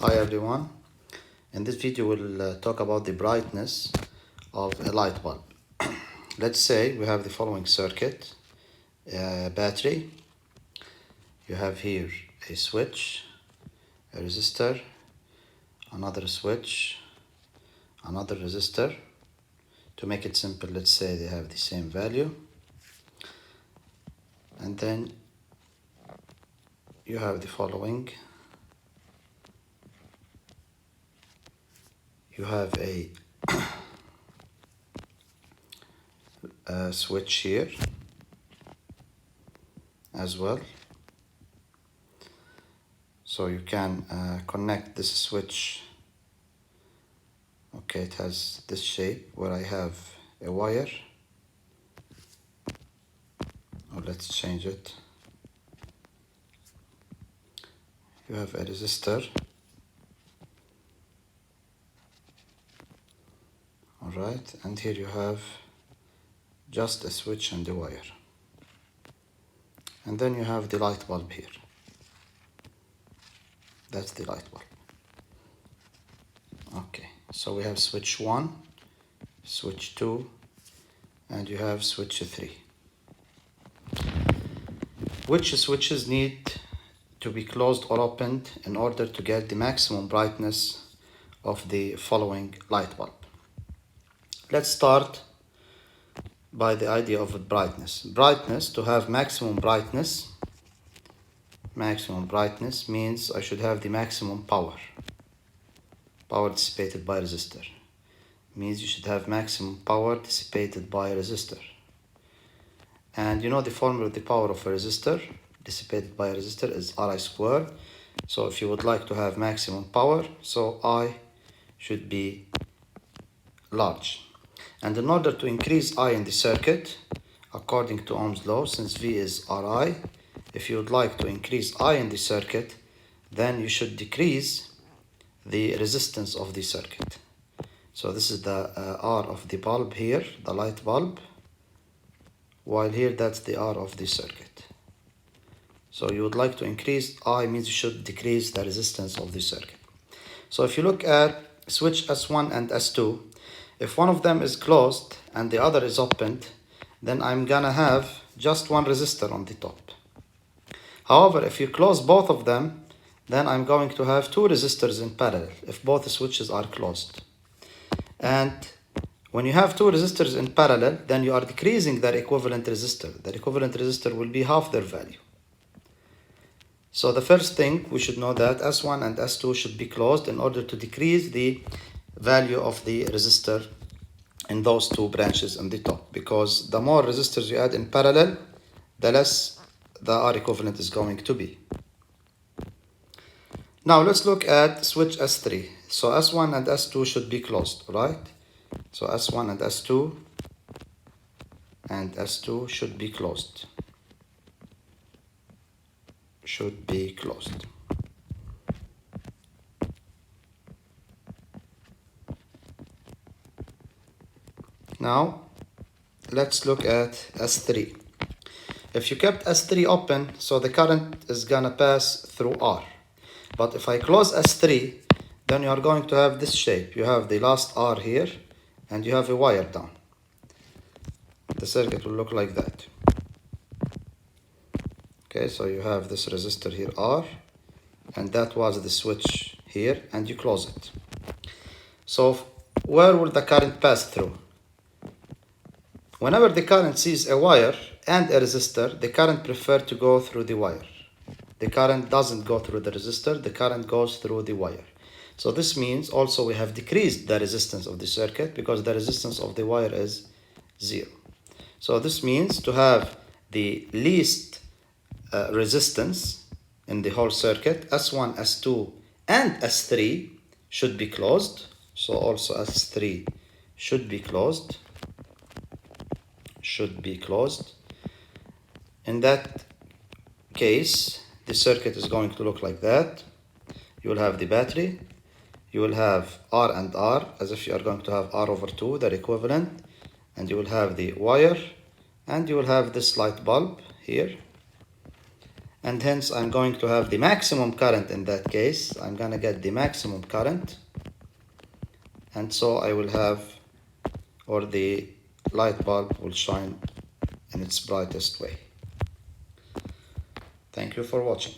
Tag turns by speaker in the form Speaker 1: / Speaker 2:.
Speaker 1: Hi everyone. In this video we'll talk about the brightness of a light bulb. Let's say we have the following circuit, battery. You have here a switch, a resistor, another switch, another resistor. To make it simple, let's say they have the same value. And then you have the following. You have a switch here as well. So you can connect this switch. Okay, it has this shape where I have a wire. Or let's change it. You have a resistor. Alright, and here you have just a switch and a wire. And then you have the light bulb here. That's the light bulb. Okay, so we have switch 1, switch 2, and you have switch 3. Which switches need to be closed or opened in order to get the maximum brightness of the following light bulb? Let's start by the idea of brightness. Brightness, to have maximum brightness means I should have the maximum power dissipated by resistor. Means you should have maximum power dissipated by a resistor. And you know the formula of the power of a resistor dissipated by a resistor is Ri squared. So if you would like to have maximum power, so I should be large. And in order to increase I in the circuit, according to Ohm's law, since V is Ri, if you would like to increase I in the circuit, then you should decrease the resistance of the circuit. So this is the R of the bulb here, the light bulb, while here that's the R of the circuit. So you would like to increase I means you should decrease the resistance of the circuit. So if you look at switch S1 and S2, if one of them is closed and the other is opened, then I'm gonna have just one resistor on the top. However, if you close both of them, then I'm going to have two resistors in parallel if both switches are closed. And when you have two resistors in parallel, then you are decreasing their equivalent resistor. The equivalent resistor will be half their value. So the first thing we should know that S1 and S2 should be closed in order to decrease the value of the resistor in those two branches on the top, because the more resistors you add in parallel, the less the R equivalent is going to be. Now let's look at switch S3. So S1 and S2 should be closed, right? So S1 and S2 should be closed. Should be closed. Now let's look at S3. If you kept S3 open, so the current is gonna pass through R. But if I close S3, then you are going to have this shape. You have the last R here, and you have a wire down. The circuit will look like that. Okay, so you have this resistor here, R, and that was the switch here, and you close it. So where will the current pass through? Whenever the current sees a wire and a resistor, the current prefers to go through the wire. The current doesn't go through the resistor, the current goes through the wire. So this means also we have decreased the resistance of the circuit because the resistance of the wire is 0. So this means to have the least resistance in the whole circuit, S1, S2, and S3 should be closed. So also S3 should be closed. In that case, the circuit is going to look like that. You will have the battery, you will have R and R, as if you are going to have R over 2, their equivalent, and you will have the wire, and you will have this light bulb here. and hence I'm going to have the maximum current in that case. I'm going to get the maximum current, and so I will have, or the light bulb will shine in its brightest way. Thank you for watching.